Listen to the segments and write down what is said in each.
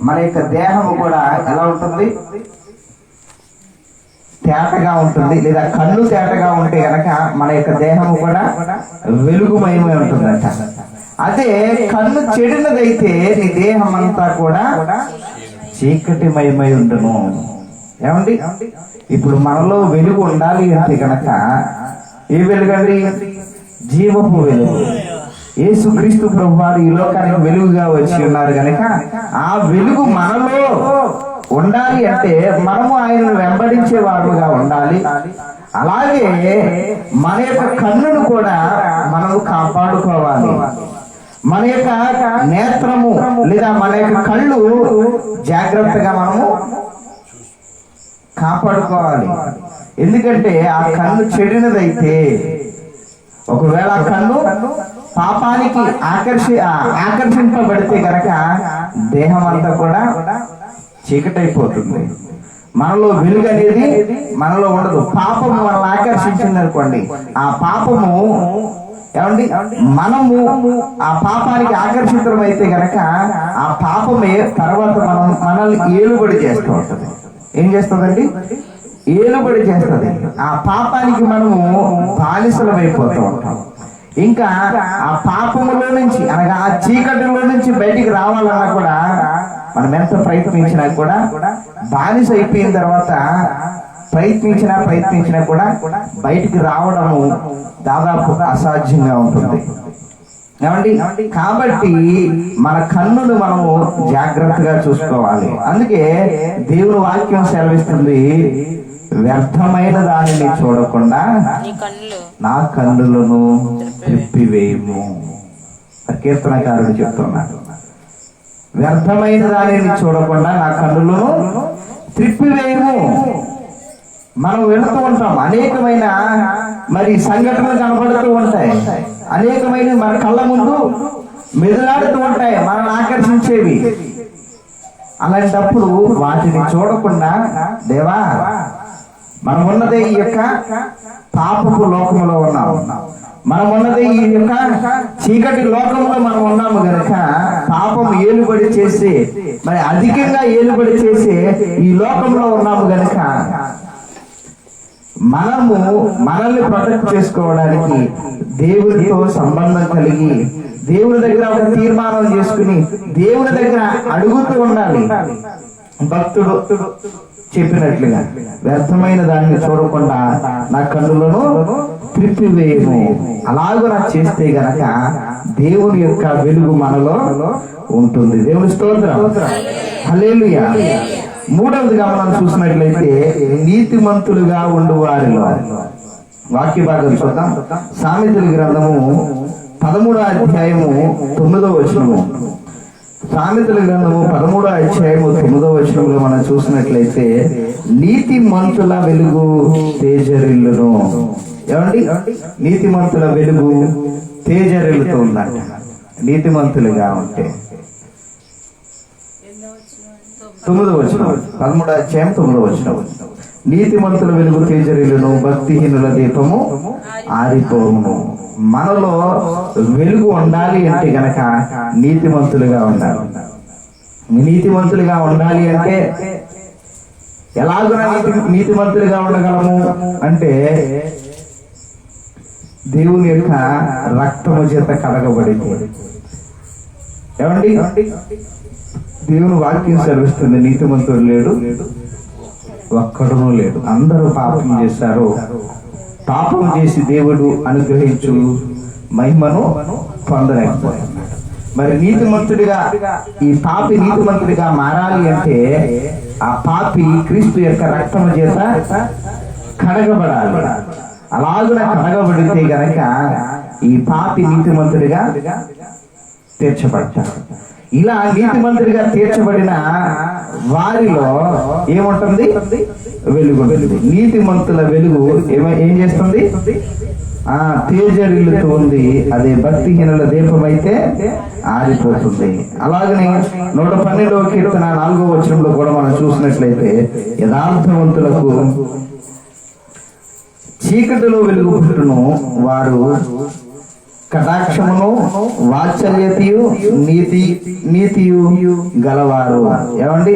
మన యొక్క దేహము కూడా ఎలా ఉంటుంది? తేటగా ఉంటుంది. లేదా కళ్ళు తేటగా ఉంటే గనక మన యొక్క దేహము కూడా వెలుగుమయమై ఉంటుందంట. అదే కన్ను చెడినదైతే నీ దేహం అంతా కూడా చీకటిమయమై ఉండును. ఏమండి, ఇప్పుడు మనలో వెలుగు ఉండాలి అంటే గనక ఏ వెలుగండి? జీవపు వెలుగు. యేసుక్రీస్తు ప్రభువారు ఈ లోకానికి వెలుగుగా వచ్చి ఉన్నారు కనుక ఆ వెలుగు మనలో ఉండాలి అంటే మనము ఆయనను వెంబడించే వారుగా ఉండాలి. అలాగే మన యొక్క కన్నును కూడా మనము కాపాడుకోవాలి. మన యొక్క నేత్రము లేదా మన యొక్క కళ్ళు జాగ్రత్తగా మనము కాపాడుకోవాలి. ఎందుకంటే ఆ కన్ను చెడినదైతే, ఒకవేళ ఆ కన్ను పాపానికి ఆకర్షింపబడితే గనక దేహం అంతా కూడా చీకటైపోతుంది. మనలో వెలుగు అనేది మనలో ఉండదు. పాపము మనల్ని ఆకర్షించింది అనుకోండి, ఆ పాపము ఏమండి మనము ఆ పాపానికి ఆకర్షితమైతే గనక ఆ పాపమే తర్వాత మనల్ని ఏలుబడి చేస్తూ ఉంటుంది. ఏం చేస్తుందండి? ఏలుబడి చేస్తుంది. ఆ పాపానికి మనము బానిసలం అయిపోతూ ఉంటాం. ఇంకా ఆ పాపములో నుంచి అనగా ఆ చీకటిలో నుంచి బయటికి రావాలన్నా కూడా మనం ఎంత ప్రయత్నించినా కూడా బానిస అయిపోయిన తర్వాత ప్రయత్నించినా కూడా బయటికి రావడము దాదాపు అసాధ్యంగా ఉంటుంది. ఏమండి, కాబట్టి మన కన్నును మనము జాగ్రత్తగా చూసుకోవాలి. అందుకే దేవుని వాక్యం సెలవిస్తుంది, వ్యర్థమైన దానిని చూడకుండా నా కన్నులను త్రిప్పివేయము. కీర్తనకారుడు చెప్తున్నాడు, వ్యర్థమైన దానిని చూడకుండా నా కన్నులను త్రిప్పివేయము. మనం వెళుతూ ఉంటాం, అనేకమైన మరి సంఘటనలు కనబడుతూ ఉంటాయి, అనేకమైన మన కళ్ళ ముందు మెదులాడుతూ ఉంటాయి, మనల్ని ఆకర్షించేవి. అలాంటప్పుడు వాటిని చూడకుండా, దేవా మనం ఉన్నదే ఈ యొక్క పాపపు లోకంలో ఉన్నాము, మనం ఉన్నదే ఈ యొక్క చీకటి లోకంలో మనం ఉన్నాము గనక పాపం ఏలుబడి చేసి మరి అధికంగా ఏలుబడి చేసి ఈ లోకంలో ఉన్నాము గనక మనల్ని ప్రొటెక్ట్ చేసుకోవడానికి దేవునితో సంబంధం కలిగి దేవుని దగ్గర ఒక తీర్మానం చేసుకుని దేవుని దగ్గర అడుగుతూ ఉండాలి. భక్తుడు చెప్పినట్లుగా వ్యర్థమైన దాన్ని చూడకుండా నా కన్నులను త్రిప్పివేయము. అలాగ చేస్తే గనక దేవుని యొక్క వెలుగు మనలో ఉంటుంది. దేవుని స్తోత్రం, హల్లెలూయా. మూడవదిగా మనం చూసినట్లయితే నీతిమంతులుగా ఉండు వారిలో, వాక్య భాగం చూద్దాం. సామెతల గ్రంథము 13వ అధ్యాయము 9వ వచనము. సామెతల గ్రంథము 13వ అధ్యాయము 9వ వచనంలో మనం చూసినట్లయితే నీతిమంతుల వెలుగు తేజరిల్లును. ఏమండి, నీతిమంతుల వెలుగు తేజరిల్లుతూ ఉందంట. నీతిమంతులుగా ఉంటే 9వ వచనం, 13వ అధ్యాయం 9వ వచనం. నీతిమంతుల వెలుగు తేజరిల్లును, భక్తిహీనుల దీపము ఆరిపోవును. మనలో వెలుగు ఉండాలి అంటే గనక నీతిమంతులుగా ఉండాలి. నీతిమంతులుగా ఉండాలి అంటే ఎలాగో నీతిమంతులుగా ఉండగలము అంటే దేవుని యొక్క రక్తము చేత కడగబడింది. ఏమండి, దేవుని వాక్యం సెలవిస్తుంది, నీతిమంతుడు లేడు, ఒక్కడునూ లేడు, అందరూ పాపం చేశారు, పాపం చేసి దేవుడు అనుగ్రహించు మహిమను పొందలేకపోతున్నాడు. మరి నీతిమంతుడిగా ఈ పాపి నీతిమంతుడిగా మారాలి అంటే ఆ పాపి క్రీస్తు యొక్క రక్తము చేత కడగబడాలి. అలాగున కడగబడితే గనక ఈ పాపి నీతిమంతుడిగా తీర్చబడతాడు. ఇలా నీతిమంతుడిగా తీర్చబడిన వారిలో ఏముంటుంది? వెలుగు. నీతిమంతుల వెలుగు ఏం చేస్తుంది? తేజరిల్లుతూ ఉంది. అదే భక్తిహీనుల దీపం అయితే ఆరిపోతుంది. అలాగనే 112వ కీర్తన 4వ వచనంలో కూడా మనం చూసినట్లయితే యథార్థవంతులకు చీకటిలో వెలుగు పుట్టును, వారు కటాక్షమును వాత్సల్యతయు నీతియు గలవారు. ఏమండి,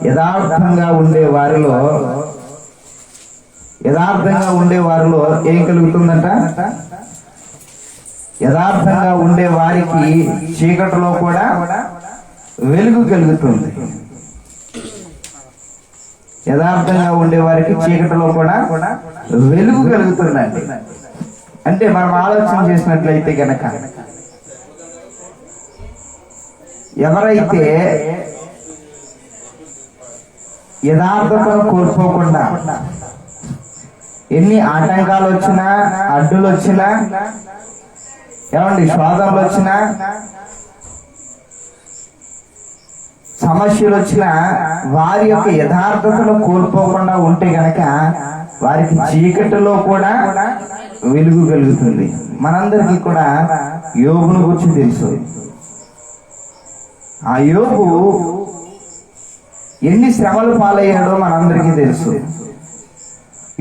యథార్థంగా ఉండే వారిలో ఏం కలుగుతుందంట? యథార్థంగా ఉండే వారికి చీకటిలో కూడా వెలుగు కలుగుతుంది. యథార్థంగా ఉండే వారికి చీకటిలో కూడా వెలుగు కలుగుతుందండి. అంటే మనం ఆలోచన చేసినట్లయితే గనక, ఎవరైతే యథార్థతను కోల్పోకుండా ఎన్ని ఆటంకాలు వచ్చినా, అడ్డులు వచ్చినా, ఏమండి శోధనలు వచ్చినా, సమస్యలు వచ్చినా వారి యొక్క యథార్థతను కోల్పోకుండా ఉంటే గనక వారికి చీకటిలో కూడా వెలుగు కలుగుతుంది. మనందరికీ కూడా యోబును గురించి తెలుసు. ఆ యోబు ఎన్ని శ్రమలు పాలయ్యాడో మనందరికీ తెలుసు.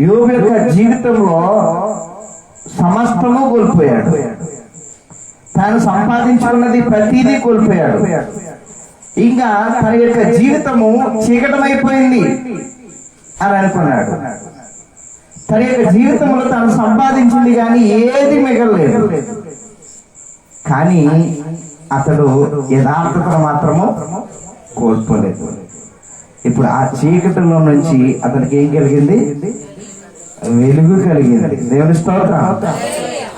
యోబు యొక్క జీవితంలో సమస్తము కోల్పోయాడు. తాను సంపాదించుకున్నది ప్రతిదీ కోల్పోయాడు. ఇంకా తన యొక్క జీవితము చీకటమైపోయింది అని అనుకున్నాడు. తన యొక్క జీవితంలో తాను సంపాదించింది కానీ ఏది మిగలలేదు. కానీ అతడు యథార్థతను మాత్రము కోల్పోలేదు. ఇప్పుడు ఆ చీకటిలో నుంచి అతనికి ఏం కలిగింది? వెలుగు కలిగింది. దేవుని స్తోత్రం,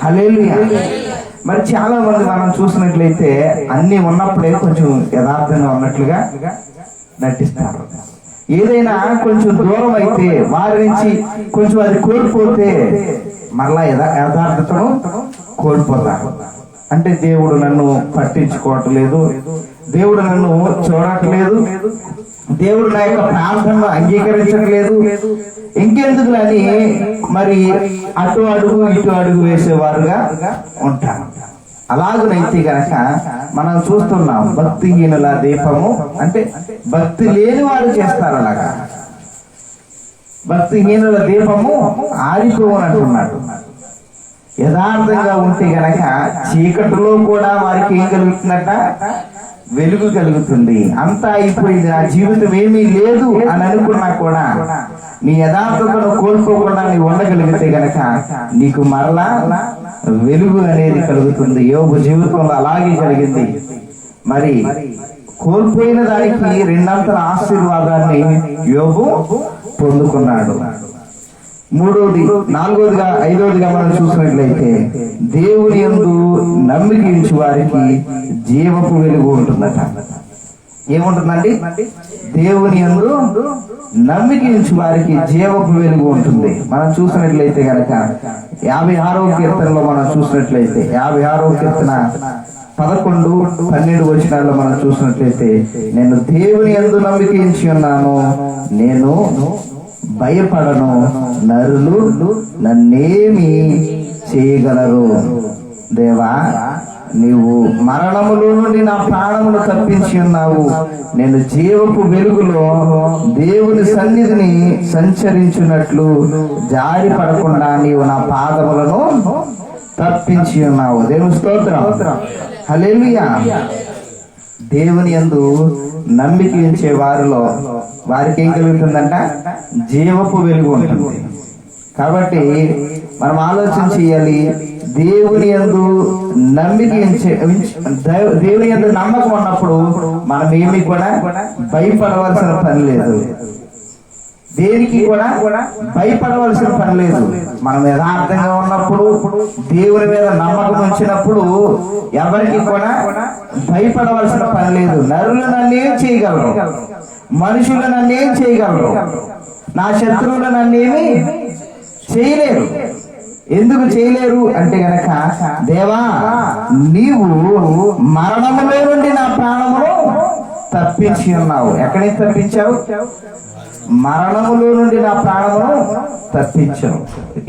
హల్లెలూయా. మరి చాలా మంది మనం చూసినట్లయితే అన్ని ఉన్నప్పుడే కొంచెం యథార్థంగా ఉన్నట్లుగా నటిస్తారు. ఏదైనా కొంచెం దూరం అయితే వారి నుంచి కొంచెం అది కోల్పోతే మరలా యథార్థతను కోల్పోతారు. అంటే దేవుడు నన్ను పట్టించుకోవట్లేదు, దేవుడు నన్ను చూడట్లేదు, దేవుడు నా యొక్క ప్రార్థనను అంగీకరించట్లేదు, ఇంకెందుకు అని మరి అటు అడుగు ఇటు అడుగు వేసేవారుగా ఉంటారు. అలాగనైతే గనక మనం చూస్తున్నాం, భక్తిహీనుల దీపము అంటే భక్తి లేని వారు చేస్తారు. అలాగా భక్తిహీనుల దీపము ఆరిపోవని అంటున్నాడు. యథార్థంగా ఉంటే గనక చీకటిలో కూడా వారికి ఏం కలుగుతుందట? వెలుగు కలుగుతుంది. అంతా అయిపోయింది, నా జీవితం ఏమీ లేదు అని అనుకున్నా కూడా నీ యథార్థతను కోల్పోకుండా నీ ఉండగలిగితే గనక నీకు మరలా వెలుగు అనేది కలుగుతుంది. యోబు జీవితంలో అలాగే కలిగింది. మరి కోల్పోయిన దానికి రెండంతల ఆశీర్వాదాన్ని యోబు పొందుకున్నాడు. మూడోది, నాలుగోదిగా, ఐదోదిగా మనం చూసినట్లయితే దేవుని యందు నమ్మిక ఉంచు వారికి జీవపు వెలుగు ఉంటుందట. ఏముంటుందండి? దేవుని యందు నమ్మిక ఉంచు వారికి జీవపు వెలుగు ఉంటుంది. మనం చూసినట్లయితే కనుక 56వ కీర్తనలో మనం చూసినట్లయితే 56వ కీర్తన 11, 12 వచనాల్లో మనం చూసినట్లయితే, నేను దేవుని యందు నమ్మిక ఉంచి ఉన్నాను, నేను భయపడను, నరులు నన్నేమి చేయగలరు. దేవా, నీవు మరణములో నుండి నా ప్రాణమును తప్పించి ఉన్నావు. నేను జీవపు వెలుగులో దేవుని సన్నిధిని సంచరించున్నట్లు జారి పడకుండా నీవు నా పాదములను తప్పించి ఉన్నావు. దేవుని స్తోత్రం, హల్లెలూయా. దేవుని యందు నమ్మిక ఉంచే వారికి ఏం కలుగుతుందంట? జీవపు వెలుగు ఉంటుంది. కాబట్టి మనం ఆలోచన చేయాలి, దేవుని యందు నమ్మిక దేవుని యందు నమ్మకం ఉన్నప్పుడు మనం ఏమి కూడా భయపడవలసిన పని లేదు, దేనికి కూడా భయపడవలసిన పని లేదు. మనం యథార్థంగా ఉన్నప్పుడు, దేవుని మీద నమ్మకం ఉంచినప్పుడు ఎవరికి కూడా భయపడవలసిన పని లేదు. నరులు నన్నేం చేయగలరు, మనుషులు నన్నేం చేయగలరు, నా శత్రువులు నన్నేమి చేయలేరు. ఎందుకు చేయలేరు అంటే గనక, దేవా, నీవు మరణములో నుండి నా ప్రాణమును తప్పించి ఉన్నావు. ఎక్కడికి తప్పించావు? మరణములో నుండి నా ప్రాణమును తప్పించావు.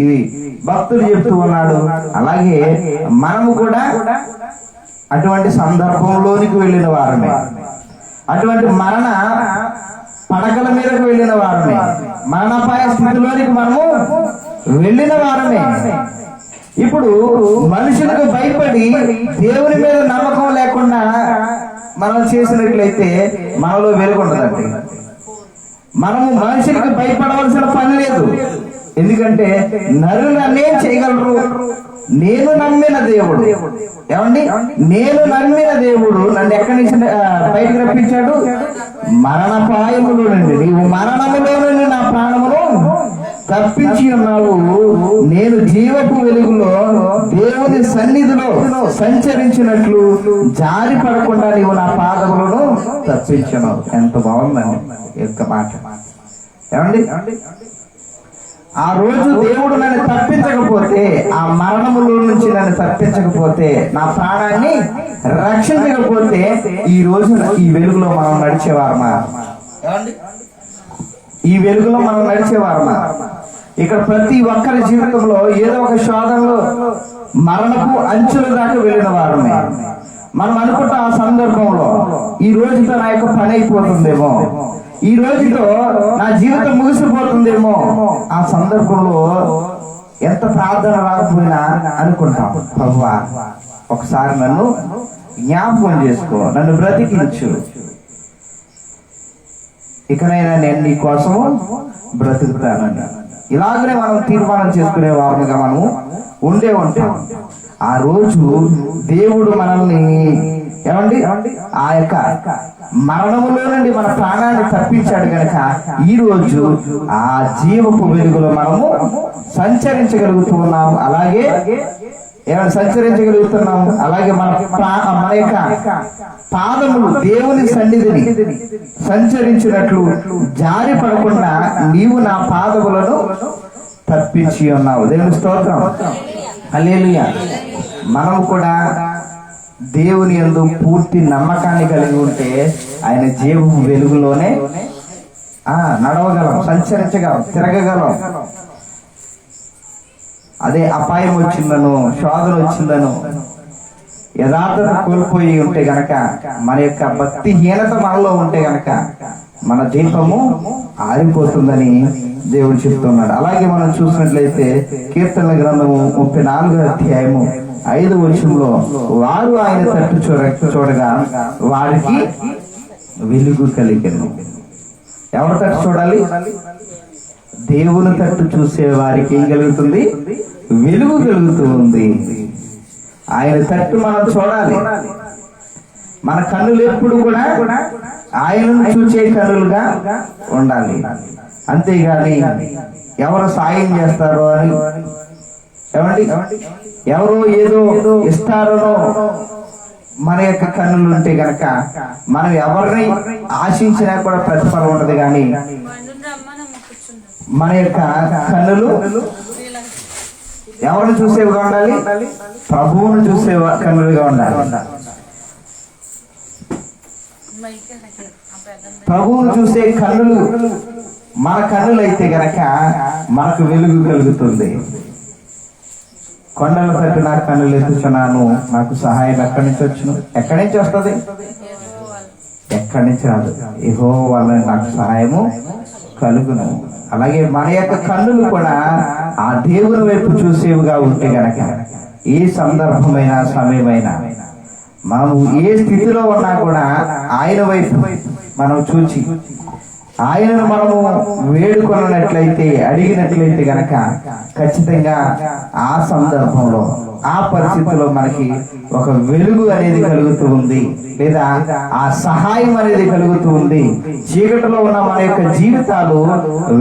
ఇది భక్తుడు చెప్తూ ఉన్నాడు. అలాగే మనము కూడా అటువంటి సందర్భంలోనికి వెళ్ళిన వారమే, అటువంటి మరణ పడకల మీదకు వెళ్ళిన వారమే, మరణాపాయ స్థితిలోనికి మనము వెళ్ళిన వారమే. ఇప్పుడు మనుషులకు భయపడి దేవుని మీద నమ్మకం లేకుండా మనం చేసినట్లయితే మనలో వెలుగుండదండి. మనము మనుషులకు భయపడవలసిన పని లేదు. ఎందుకంటే నరులు అన్నేం చేయగలరు? నేను నమ్మిన దేవుడు, ఏమండి, నేను నమ్మిన దేవుడు నన్ను ఎక్కడి నుంచి బయటకు రప్పించాడు? మరణపాయములో నుండి. నీవు మరణములో నుండి నా ప్రాణమును తప్పించి ఉన్నావు. నేను జీవపు వెలుగులో దేవుని సన్నిధిలో సంచరించినట్లు జారి పడకుండా నీవు నా పాదములను తప్పించున్నావు. ఎంత బాగుందండి ఈ యొక్క మాట, ఏమండి. ఆ రోజు దేవుడు నన్ను తప్పించకపోతే, ఆ మరణములో నుంచి నన్ను తప్పించకపోతే, నా ప్రాణాన్ని రక్షించకపోతే ఈ రోజు ఈ వెలుగులో మనం నడిచేవారమా? ఈ వెలుగులో మనం నడిచేవారమా? ఇక్కడ ప్రతి ఒక్కరి జీవితంలో ఏదో ఒక శోధనలో మరణపు అంచుల దాకా వెళ్ళిన వారమే. మనం అనుకుంటాం ఆ సందర్భంలో ఈ రోజుతో నా యొక్క పని అయిపోతుందేమో, ఈ రోజుతో నా జీవితం ముగిసిపోతుందేమో. ఆ సందర్భంలో ఎంత ప్రార్థన రాకపోయినా అనుకుంటాం, ప్రభువా ఒకసారి నన్ను జ్ఞాపకం చేసుకో, నన్ను బ్రతికించు, ఇకనైనా నేను నీ కోసము బ్రతుకుతానని. ఇలాగనే మనం తీర్మానం చేసుకునే వారుగా మనము ఉండే ఉంటాం. ఆ రోజు దేవుడు మనల్ని, ఏమండి, ఆ యొక్క మరణములో నుండి మన ప్రాణాన్ని తప్పించాడు కనుక ఈ రోజు ఆ జీవపు వెలుగులో మనము సంచరించగలుగుతూ ఉన్నాము. అలాగే ఏమైనా సంచరించగలుగుతున్నాము. అలాగే మన యొక్క పాదములు దేవుని సన్నిధిని సంచరించినట్లు జారి పడకుండా నీవు నా పాదములను తప్పించి ఉన్నావు. దేవుని స్తోత్రం, హల్లెలూయా. మనం కూడా దేవుని యందు పూర్తి నమ్మకాన్ని కలిగి ఉంటే ఆయన జీవపు వెలుగులోనే నడవగలం, సంచరించగలం, తిరగగలం. అదే అపాయం వచ్చిందను, శోధన వచ్చిందను యథార్థత కోల్పోయి ఉంటే గనక, మన యొక్క భక్తిహీనత మనలో ఉంటే గనక మన దీపము ఆరిపోతుందని దేవుడు చెప్తున్నాడు. అలాగే మనం చూసినట్లయితే కీర్తనల గ్రంథము 34వ అధ్యాయము 5వ వచనంలో, వారు ఆయన తట్టు చూడగా వారికి వెలుగు కలిగెను. ఎవరి తట్టు చూడాలి? దేవుని తట్టు చూసే వారికి ఏం కలుగుతుంది? వెలుగు కలుగుతూ ఉంది. ఆయన తట్టు మనం చూడాలి. మన కన్నులు ఎప్పుడు కూడా ఆయనను చూసే కన్నులుగా ఉండాలి. అంతేగాని ఎవరు సాయం చేస్తారో అని, ఏమండి, ఎవరో ఏదో ఇస్తారో మన యొక్క కన్నులు ఉంటే గనక మనం ఎవరిని ఆశించినా కూడా ప్రతిఫలం ఉండదు. కానీ మన యొక్క కన్నులు ఎవరిని చూసేవిగా ఉండాలి? ప్రభువును చూసే కన్నులుగా ఉండాలి. ప్రభువును చూసే కన్నులు మన కన్నులు అయితే గనక మనకు వెలుగు కలుగుతుంది. కొండల తట్టు నా కన్నులు ఎత్తుచున్నాను, నాకు సహాయం ఎక్కడి నుంచి వచ్చును? ఎక్కడి నుంచి వస్తుంది? ఎక్కడి నుంచి రాదు. యెహోవా వలన నాకు సహాయము కలుగును. అలాగే మన యొక్క కన్నులు కూడా ఆ దేవుని వైపు చూసేవిగా ఉంటే గనక ఏ సందర్భమైనా సమయమైనా మనము ఏ స్థితిలో ఉన్నా కూడా ఆయన వైపు మనం చూచి ఆయనను మనము వేడుకొన్నట్లయితే, అడిగినట్లయితే గనక ఖచ్చితంగా ఆ సందర్భంలో, ఆ పరిస్థితిలో మనకి ఒక వెలుగు అనేది కలుగుతూ ఉంది, లేదా ఆ సహాయం అనేది కలుగుతూ ఉంది. చీకటిలో ఉన్న మన యొక్క జీవితాలు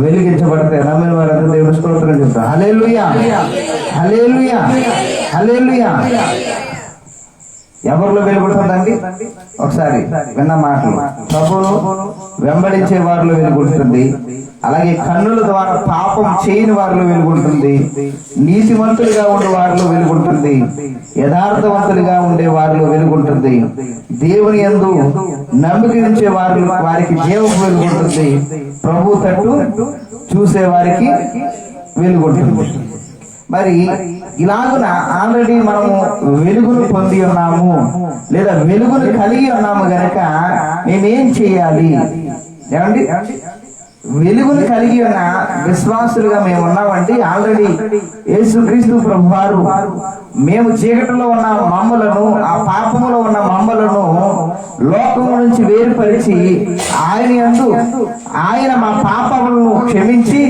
వెలిగించబడతాయి. నమ్మిన వారందరూ దేవుని స్తోత్రం చెప్తారు. హల్లెలూయా, హల్లెలూయా, హల్లెలూయా. ఎవరిలో వెలుగుంటుందండి? ఒకసారి విన్న మాటలు, ప్రభువును వెంబడించే వారిలో వెలుగుంటుంది. అలాగే కన్నుల ద్వారా పాపం చేయని వారిలో వెలుగుంటుంది. నీతిమంతులుగా ఉండే వారిలో వెలుగుంటుంది. యథార్థవంతులుగా ఉండే వారిలో వెలుగుంటుంది. దేవుని యందు నమ్మకించే వారికి జీవపు వెలుగుంటుంది. ప్రభు తట్టు చూసే వారికి వెలుగుంటుంది. మరి ఇలాగున ఆల్రెడీ మనము వెలుగును పొంది ఉన్నాము, లేదా వెలుగును కలిగి ఉన్నాము గనక మేమేం చేయాలి? ఏమండి, వెలుగును కలిగి ఉన్న విశ్వాసులుగా మేము ఉన్నామంటే ఆల్రెడీ యేసుక్రీస్తు ప్రభువారు మేము చీకటిలో ఉన్న మమ్మలను, ఆ పాపములో ఉన్న మమ్మలను లోకము నుంచి వేరుపరిచి ఆయన మా పాపములను క్షమించి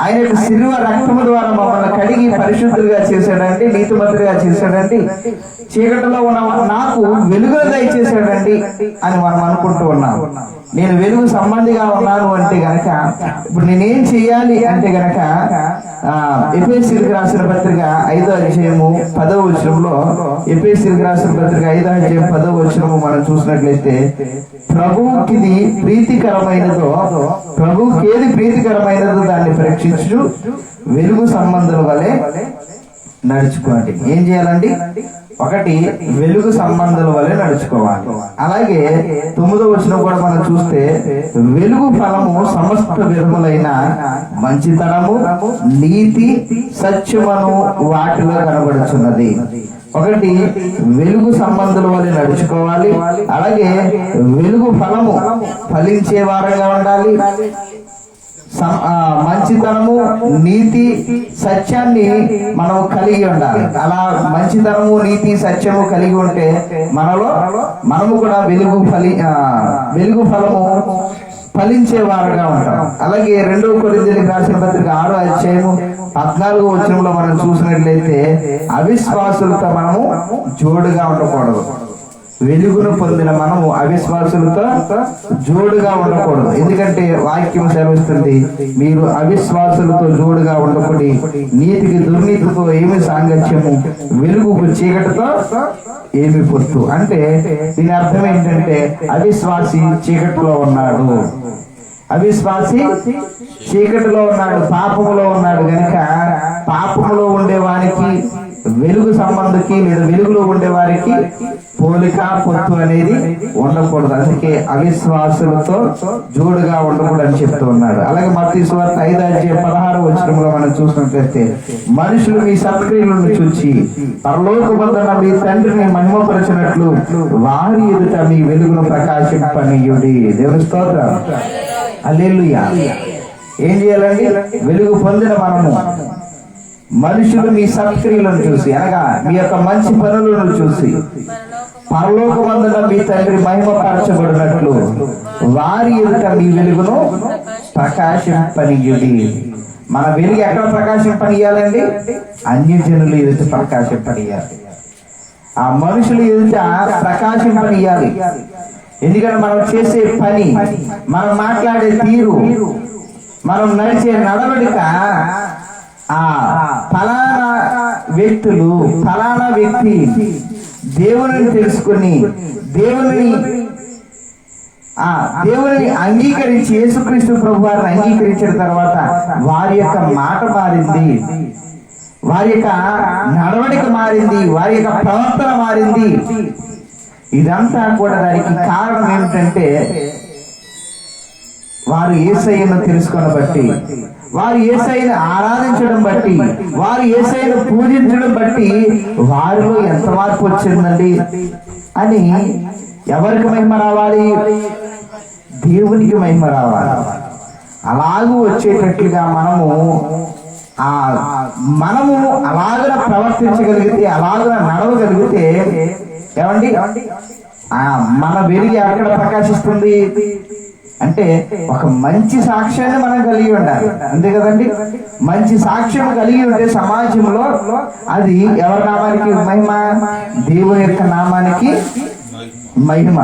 ఆయన యొక్క శిలువ రక్తము ద్వారా మమ్మల్ని కడిగి పరిశుద్ధులుగా చేశాడండి, నీతిమంతులుగా చేశాడండి, చీకటిలో ఉన్న నాకు వెలుగును దయచేశాడండి అని మనం అనుకుంటూ ఉన్నాం. నేను వెలుగు సంబంధిగా ఉన్నాను అంటే గనక ఇప్పుడు నేనేం చెయ్యాలి అంటే గనక ఎఫెసీయులకు రాసిన పత్రిక 5వ అధ్యాయము 10వ వచనంలో, ఎఫెసీయులకు రాసిన పత్రిక 5వ అధ్యాయం 10వ వచనము మనం చూసినట్లయితే, ప్రభువుకి ప్రీతికరమైనదో, ప్రభువుకి ఏది ప్రీతికరమైనదో దాన్ని పరీక్షించు వెలుగు సంబంధుల వలె నడుచుకోండి. ఏం చేయాలండి? ఒకటి, వెలుగు సంబంధాల వలె నడుచుకోవాలి. అలాగే 9వ వచనం కూడా మనం చూస్తే, వెలుగు ఫలము సమస్త విధములైన మంచితనము, నీతి, సత్యమును వాటిలో కనబడుచున్నది. ఒకటి, వెలుగు సంబంధుల వలె నడుచుకోవాలి. అలాగే వెలుగు ఫలము ఫలించే వారంగా ఉండాలి. మంచితనము, నీతి, సత్యాన్ని మనం కలిగి ఉండాలి. అలా మంచితనము, నీతి, సత్యము కలిగి ఉంటే మనము కూడా వెలుగు ఫలము ఫలించే వారుగా ఉంటాం. అలాగే 2వ కొరింథీయులకు రాసిన పత్రిక 6వ అధ్యాయము 14వ వచనంలో మనం చూసినట్లయితే, అవిశ్వాసులతో మనము జోడుగా ఉండకూడదు. వెలుగును పొందిన మనము అవిశ్వాసులతో జోడుగా ఉండకూడదు. ఎందుకంటే వాక్యం సెలవిస్తుంది, మీరు అవిశ్వాసులతో జోడుగా ఉండకూడి, నీతికి దుర్నీతితో ఏమి సాంగత్యము, వెలుగుకు చీకటితో ఏమి పొత్తు. అంటే దీని అర్థం ఏంటంటే, అవిశ్వాసి చీకటిలో ఉన్నాడు, అవిశ్వాసి చీకటిలో ఉన్నాడు, పాపములో ఉన్నాడు గనుక పాపములో ఉండేవానికి వెలుగు సంబంధికి లేదా వెలుగులో ఉండేవారికి పోలిక, పొత్తు అనేది ఉండకూడదు. అందుకే అవిశ్వాసులతో జోడుగా ఉండకూడదు అని చెప్తూ ఉన్నాడు. అలాగే మత్తయి సువార్త 5వ అధ్యాయం 16వ వచనంలో మనం చూసినట్లయితే, మనుషులు మీ సత్క్రియలను చూచి పరలోకమందున్న మీ తండ్రిని మహిమపరచినట్లు వారి ఎదుట మీ వెలుగును ప్రకాశింపనీయుడి. దేవుని స్తోత్రం, హల్లెలూయా. ఏం చేయాలండి? వెలుగు పొందిన మనము మనుషులు మీ సత్క్రియలను చూసి, అనగా మీ యొక్క మంచి పనులను చూసి పరలోకమందున మీ తండ్రి మహిమపరచబడినట్లు వారి ఎదుట మీ వెలుగును ప్రకాశింపనీయుడి. మన వెలుగు ఎక్కడ ప్రకాశింపనీయాలండి? అన్యజనులు ఎదుట ప్రకాశింపనీయాలి. ఆ మనుషులు ఎదుట ప్రకాశింపనీయాలి. ఎందుకంటే మనం చేసే పని, మనం మాట్లాడే తీరు, మనం నడిచే నడవడిక ఫలానా వ్యక్తి దేవుని తెలుసుకుని దేవుని అంగీకరించి యేసుక్రీస్తు ప్రభువారిని అంగీకరించిన తర్వాత వారి యొక్క మాట మారింది, వారి యొక్క నడవడిక మారింది, వారి యొక్క ప్రవర్తన మారింది. ఇదంతా కూడా దానికి కారణం ఏమిటంటే, వారు యేసయ్యను తెలుసుకున్న బట్టి, వారు యేసయ్యను ఆరాధించడం బట్టి, వారు యేసయ్యను పూజించడం బట్టి వారిలో ఎంత మార్పు వచ్చిందండి అని. ఎవరికి మహిమ రావాలి? దేవునికి మహిమ రావాలి. అలాగూ వచ్చేటట్లుగా మనము అలాగ ప్రవర్తించగలిగితే, అలాగ నడవగలిగితే ఏమండి మన వెలుగు ఎక్కడ ప్రకాశిస్తుంది అంటే, ఒక మంచి సాక్ష్యాన్ని మనం కలిగి ఉండాలి. అంతే కదండి? మంచి సాక్ష్యం కలిగి ఉంటే సమాజంలో అది ఎవరి నామానికి మహిమ? దేవుని యొక్క నామానికి మహిమ.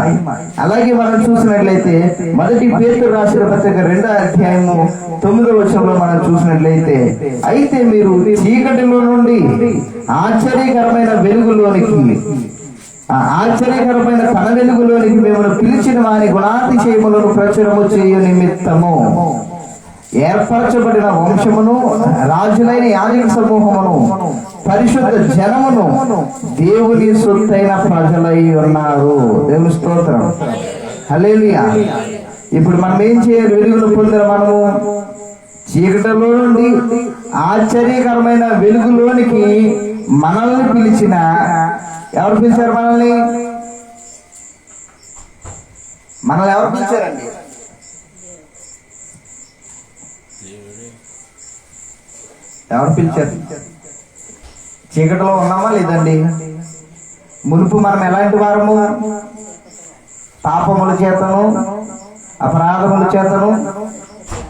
అలాగే మనం చూసినట్లయితే 1 పేతురు రాసిన పత్రిక 2వ అధ్యాయము 9వ వచనంలో మనం చూసినట్లయితే, అయితే మీరు చీకటిలో నుండి ఆశ్చర్యకరమైన వెలుగులోనికి, ఆశ్చర్యకరమైన తన వెలుగులోనికి మిమ్మల్ని పిలిచిన వారి గుణాతిశయములను ప్రచురము చేయు నిమిత్తము ఏర్పరచబడిన వంశమును, రాజులైన యాజక సమూహమును, పరిశుద్ధ జనమును, దేవుని సొత్తైన ప్రజలై ఉన్నారు. దేవుని స్తోత్రం, హల్లెలూయా. ఇప్పుడు మనం ఏం చేయాలి? వెలుగును పొందిన మనము చీకటిలో నుండి ఆశ్చర్యకరమైన వెలుగులోనికి మనల్ని పిలిచిన, ఎవరు పిలిచారు మనల్ని? ఎవరు పిలిచారండి? ఎవరు పిలిచారు? చీకటిలో ఉన్నామా లేదండి? మునుపు మనం ఎలాంటి వారము? పాపముల చేతను అపరాధముల చేతను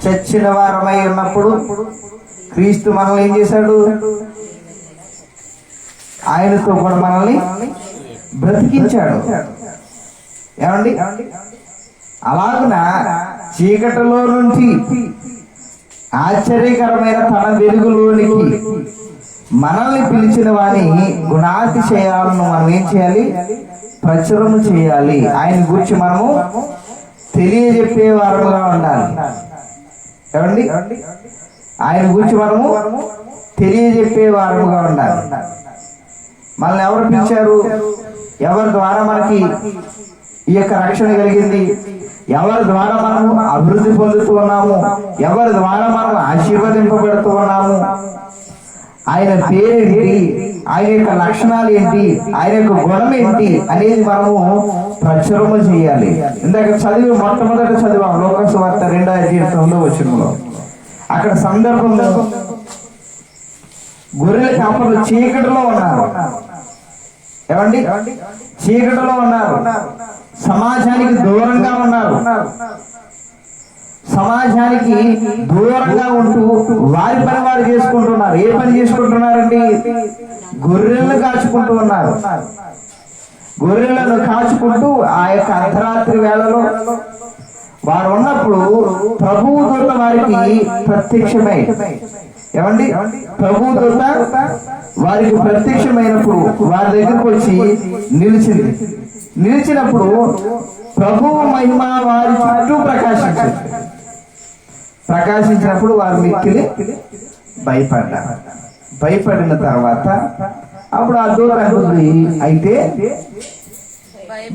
చచ్చిన వారమై ఉన్నప్పుడు క్రీస్తు మనల్ని ఏం చేశాడు? ఆయనతో కూడా మనల్ని బ్రతికించాడు. ఏమండి? అలాగున చీకటిలో నుంచి ఆశ్చర్యకరమైన తన వెలుగులోనికి మనల్ని పిలిచిన వాని గుణాతిశయాలను మనం ఏం చేయాలి? ప్రచురము చేయాలి. ఆయన గురించి మనము తెలియజెప్పే వారముగా ఉండాలి. ఏమండి? ఆయన గురించి మనము తెలియజెప్పే వారముగా ఉండాలి. మనల్ని ఎవరు పిలిచారు? ఎవరి ద్వారా మనకి ఈ యొక్క రక్షణ కలిగింది? ఎవరి ద్వారా మనము అభివృద్ధి పొందుతూ ఉన్నాము? ఎవరి ద్వారా మనము ఆశీర్వదింపబడుతూ ఉన్నాము? ఆయన పేరేంటి? ఆయన యొక్క లక్షణాలు ఏంటి? ఆయన యొక్క గుణం ఏంటి అనేది మనము ప్రచురము చేయాలి. ఇందాక మొట్టమొదట చదివాం లోక సువార్త 2:9 వచనంలో. అక్కడ సందర్భంలో గొర్రెల కాపరులు చీకటిలో ఉన్నారు. ఏమండి? చీకటిలో ఉన్నారు. సమాజానికి దూరంగా ఉన్నారు. సమాజానికి దూరంగా ఉంటూ వారి పని వారు చేసుకుంటున్నారు. ఏ పని చేసుకుంటున్నారండి? గొర్రెలను కాచుకుంటూ ఉన్నారు. గొర్రెలను కాచుకుంటూ ఆ యొక్క అర్ధరాత్రి వేళలో వారు ఉన్నప్పుడు ప్రభువు దూత వారికి ప్రత్యక్షమై, ఏమండి? ప్రభువు దూత వారికి ప్రత్యక్షమైనప్పుడు వారి దగ్గరకు వచ్చి నిలిచినప్పుడు ప్రభువు మహిమ వారి చుట్టూ ప్రకాశించినప్పుడు వారు మిక్కిలి భయపడ్డారు. భయపడిన తర్వాత అప్పుడు ఆ దూత అంటుంది, అయితే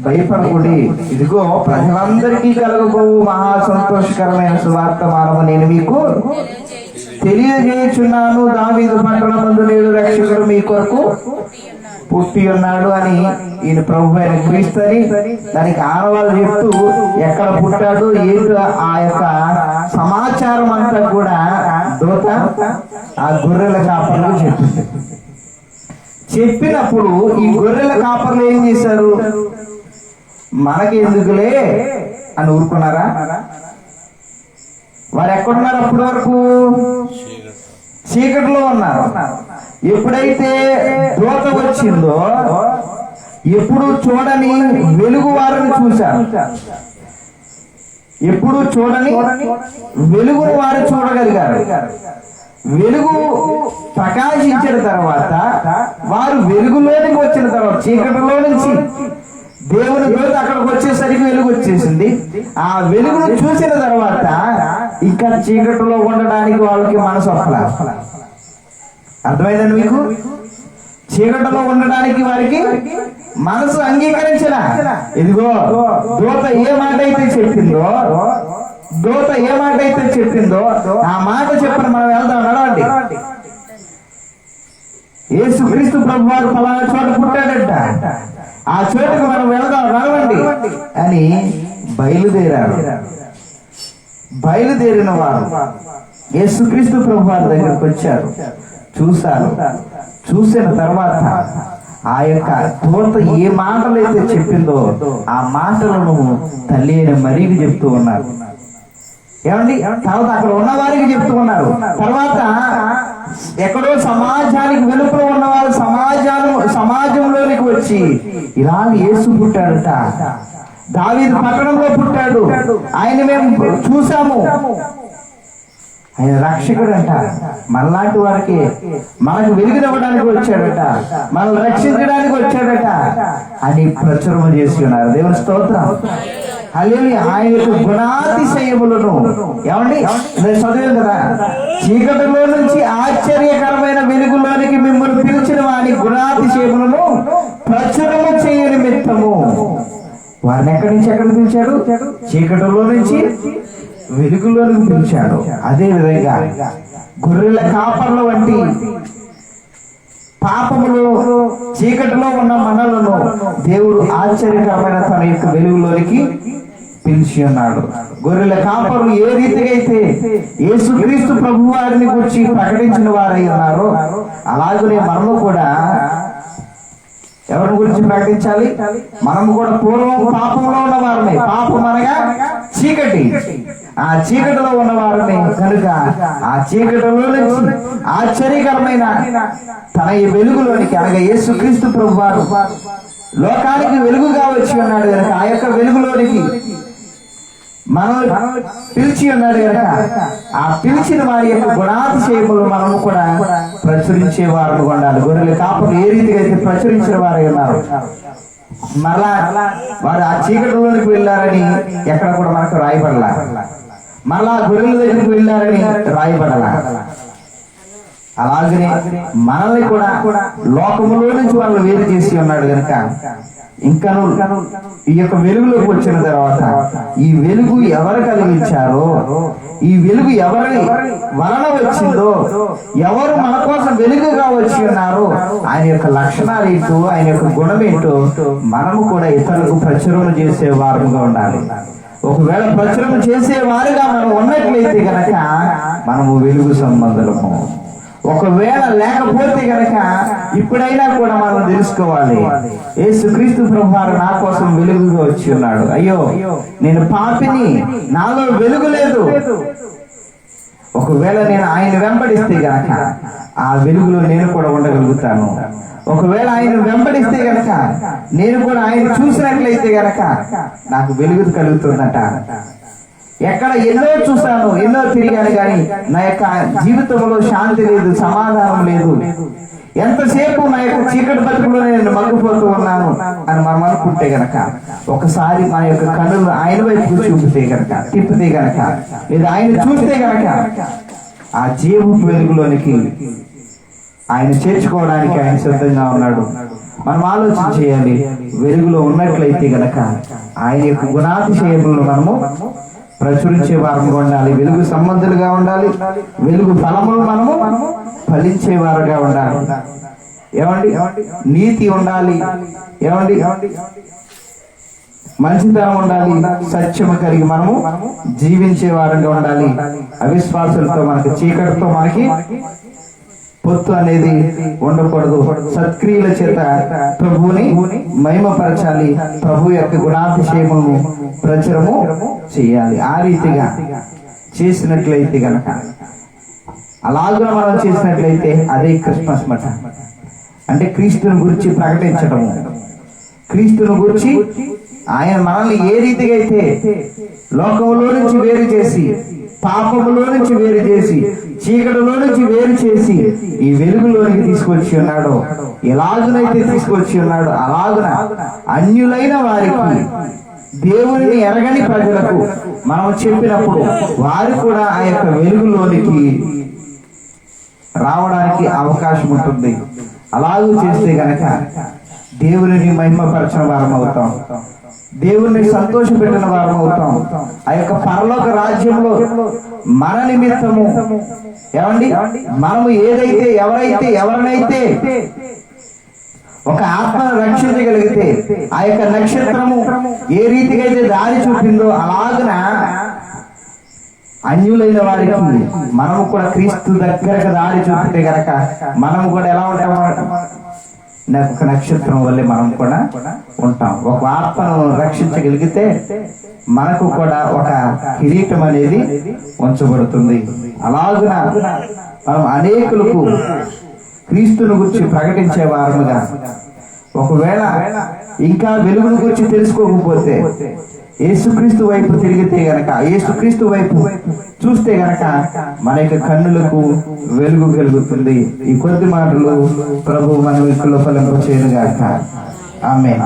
భయపడకూడి, ఇదిగో ప్రజలందరికీ కలగబోవు మహా సంతోషకరమైన సువార్తమానము నేను మీకు తెలియజేయుచున్నాను. దావీదు పట్టణమందు నేడు రక్షకుడు మీ కొరకు పుట్టి ఉన్నాడు అని ఈయన ప్రభు అయిన క్రీస్తు అని దానికి ఆనవాళ్ళు చెప్తూ ఎక్కడ పుట్టాడు ఏంటో ఆ యొక్క సమాచారం అంతా కూడా దూత ఆ గొర్రెల కాపర్లకు చెప్పింది. చెప్పినప్పుడు ఈ గొర్రెల కాపర్లు ఏం చేశారు? మనకి ఎందుకులే అని ఊరుకున్నారా? వారు ఎక్కడున్నారు? అప్పటి వరకు చీకటిలో ఉన్నారు. ఎప్పుడైతే దూత వచ్చిందో ఎప్పుడు చూడని వెలుగు వారిని చూశారు. ఎప్పుడు చూడని వెలుగును వారు చూడగలిగారు. వెలుగు ప్రకాశించిన తర్వాత వారు వెలుగులోనికి వచ్చిన తర్వాత చీకటిలో నుంచి దేవుని దూత అక్కడికి వచ్చేసరికి వెలుగు వచ్చేసింది. ఆ వెలుగును చూసిన తర్వాత ఇంకా చీకటిలో ఉండడానికి వాళ్ళకి మనసు ఒప్పలా. అర్థమైందండి మీకు? చీకటిలో ఉండడానికి వారికి మనసు అంగీకరించలా. ఇదిగో దూత ఏ మాట అయితే చెప్పిందో ఆ మాట చెప్పిన మనం వెళ్దాం, నడవండి. యేసుక్రీస్తు ప్రభు వారు ఫలానా చోట పుట్టాడట, ఆ చోటుకు మనం వెళ్దాం, నడవండి అని బయలుదేరారు. బయలుదేరిన వారు యేసుక్రీస్తు ప్రభు వారి దగ్గరకు వచ్చారు, చూశారు. చూసిన తర్వాత ఆ యొక్క దూత ఏ మాటలైతే చెప్పిందో ఆ మాటలను తల్లి అయిన మరీకి చెప్తూ ఉన్నారు. ఏమండి? తర్వాత అక్కడ ఉన్న వారికి చెప్తూ ఉన్నారు. తర్వాత ఎక్కడో సమాజానికి వెలుపల ఉన్నవారు సమాజంలోనికి వచ్చి ఇలా యేసు పుట్టాడట, దావీదు పట్టణంలో పుట్టాడు, ఆయన మేము చూసాము, ఆయన రక్షకుడు అంట, మనలాంటి వారికి మనకు వెలుగునివ్వడానికి వచ్చాడట, మనల్ని రక్షించడానికి వచ్చాడట అని ప్రచురణ చేసి ఉన్నారు. దేవుని స్తోత్రం. హల్లెలూయా. ఆయన యొక్క గుణాతిశయములను, ఏమండి చదివాం కదా, చీకటిలో నుంచి ఆశ్చర్యకరమైన వెలుగులోనికి మిమ్మల్ని పిలిచిన వారి గుణాతిశయములను ప్రచురణ చేయ నిమిత్తము వారిని ఎక్కడి నుంచి ఎక్కడ పిలిచాడు? చీకటిలో నుంచి వెలుగులోనికి పిలిచాడు. అదే విధంగా గొర్రెల కాపర్ల వంటి పాపములో చీకటిలో ఉన్న మనలను దేవుడు ఆశ్చర్యకరమైన తన యొక్క వెలుగులోనికి పిలిచి ఉన్నాడు. గొర్రెల కాపరులు ఏ రీతిగా అయితే యేసుక్రీస్తు ప్రభు వారిని గురించి ప్రకటించిన వారై ఉన్నారో అలాగనే మనము కూడా ఎవరి గురించి ప్రకటించాలి? మనము కూడా పూర్వం పాపంలో ఉన్న వారిని, పాపం అనగా చీకటి, ఆ చీకటిలో ఉన్న వారిని కనుక ఆ చీకటిలో నుంచి ఆశ్చర్యకరమైన తన ఈ వెలుగులోనికి అనగా యేసుక్రీస్తు ప్రభు వారు లోకానికి వెలుగుగా వచ్చి ఉన్నాడు కనుక ఆ యొక్క వెలుగులోనికి మనం పిలిచి ఉన్నాడు కనుక ఆ పిలిచిన వారి యొక్క గుణాతిశయములు మనము కూడా ప్రచురించే వారు ఉండాలి. గొర్రెల కాపులు ఏ రీతిగా అయితే ప్రచురించిన వారై ఉన్నారు, మరలా వారు ఆ చీకటిలోనికి వెళ్ళారని ఎక్కడ కూడా మనకు రాయబడలా, మరలా గొర్రెల దగ్గరికి వెళ్ళారని రాయబడలా. అలాగనే మనల్ని కూడా లోకములో నుంచి వాళ్ళు వేరు చేసి ఉన్నాడు కనుక ఇంకా ఈ యొక్క వెలుగులోకి వచ్చిన తర్వాత ఈ వెలుగు ఎవరు కలిగించారో, ఈ వెలుగు ఎవరి వలన వచ్చిందో, ఎవరు మన కోసం వెలుగుగా వచ్చి ఉన్నారో ఆయన యొక్క లక్షణాలు ఏంటో, ఆయన యొక్క గుణం ఏంటో మనము కూడా ఇతరులకు ప్రచురణ చేసే వారుగా ఉండాలి. ఒకవేళ ప్రచురణ చేసే వారుగా మనం ఉన్నట్లయితే గనక మనము వెలుగు సంబంధులము. ఒకవేళ లేకపోతే గనక ఇప్పుడైనా కూడా మనం తెలుసుకోవాలి, యేసుక్రీస్తు ప్రభువారు నా కోసం వెలుగుగా వచ్చి ఉన్నాడు. అయ్యో నేను పాపిని, నాలో వెలుగు లేదు. ఒకవేళ నేను ఆయన వెంబడిస్తే గనక ఆ వెలుగులో నేను కూడా ఉండగలుగుతాను. ఒకవేళ ఆయన వెంబడిస్తే గనక నేను కూడా ఆయన చూసినట్లయితే గనక నాకు వెలుగు కలుగుతుందట. ఎక్కడ ఎన్నో చూశాను, ఎన్నో తిరిగాను, కానీ నా యొక్క జీవితంలో శాంతి లేదు, సమాధానం లేదు. ఎంతసేపు నా యొక్క చీకటి బతుకులో నేను మగ్గిపోతూ ఉన్నాను అని మనం అనుకుంటే గనక ఒకసారి మన యొక్క కన్నులు ఆయన వైపు చూపితే గనక, తిప్పితే గనక, లేదా ఆయన చూస్తే గనక ఆ జీవపు వెలుగులోనికి ఆయన చేర్చుకోవడానికి ఆయన సిద్ధంగా ఉన్నాడు. మనం ఆలోచన చేయాలి. వెలుగులో ఉన్నట్లయితే గనక ఆయన యొక్క గుణాతిశయములను మనము ప్రచురించే వారుగా ఉండాలి, వెలుగు సంబంధులుగా ఉండాలి, వెలుగు ఫలములు మనము ఫలించే వారుగా ఉండాలి. ఏమండి? నీతి ఉండాలి, ఏమండి, మంచితనం ఉండాలి, సత్యము కలిగి మనము జీవించే వారుగా ఉండాలి. అవిశ్వాసులతో మనకి, చీకటితో మనకి పొత్తు అనేది ఉండకూడదు. సత్క్రియల చేత ప్రభువుని మహిమపరచాలి, ప్రభు యొక్క గుణాతిశయములను ప్రచురము చేయాలి. ఆ రీతిగా చేసినట్లయితే గనక, అలాగే మనం చేసినట్లయితే అదే క్రిస్మస్ మాట. అంటే క్రీస్తుని గురించి ప్రకటించడము, క్రీస్తుని గురించి ఆయన మనల్ని ఏ రీతిగా అయితే లోకంలో నుంచి వేరు చేసి, పాపములో నుంచి వేరు చేసి, చీకటిలో నుంచి వేరు చేసి ఈ వెలుగులోనికి తీసుకొచ్చి ఉన్నాడో, ఎలాగునైతే తీసుకొచ్చి ఉన్నాడో అలాగున అన్యులైన వారికి, దేవుని ఎరగని ప్రజలకు మనం చెప్పినప్పుడు వారు కూడా ఆ యొక్క వెలుగులోనికి రావడానికి అవకాశం ఉంటుంది. అలాగూ చేస్తే గనక దేవుని మహిమపరచిన వారం అవుతాం, దేవుణ్ణి సంతోషపెట్టిన వారం అవుతాం. ఆ యొక్క పరలోక రాజ్యంలో మన నిమిత్తము, ఏమండి, మనము ఏదైతే ఎవరినైతే ఒక ఆత్మను రక్షించగలిగితే ఆ యొక్క నక్షత్రము ఏ రీతిగా అయితే దారి చూపిందో అలాగన అన్యులైన వారికి మనము కూడా క్రీస్తు దగ్గరకు దారి చూపితే గనక మనము కూడా ఎలా ఉంటాము? ఒక నక్షత్రం వల్లే మనం కూడా ఉంటాం. ఒక ఆత్మను రక్షించగలిగితే మనకు కూడా ఒక కిరీటం అనేది ఉంచబడుతుంది. అలాగున మనం అనేకులకు క్రీస్తుని గురించి ప్రకటించే వారముగా, ఒకవేళ ఇంకా వెలుగును గురించి తెలుసుకోకపోతే యేసుక్రీస్తు వైపు తిరిగితే గనక, యేసుక్రీస్తు వైపు చూస్తే గనక మన యొక్క కన్నులకు వెలుగు కలుగుతుంది. ఈ కొద్ది మాటలు ప్రభు మన విక్కులో ఫలింపచేయును గాక. ఆమేన్.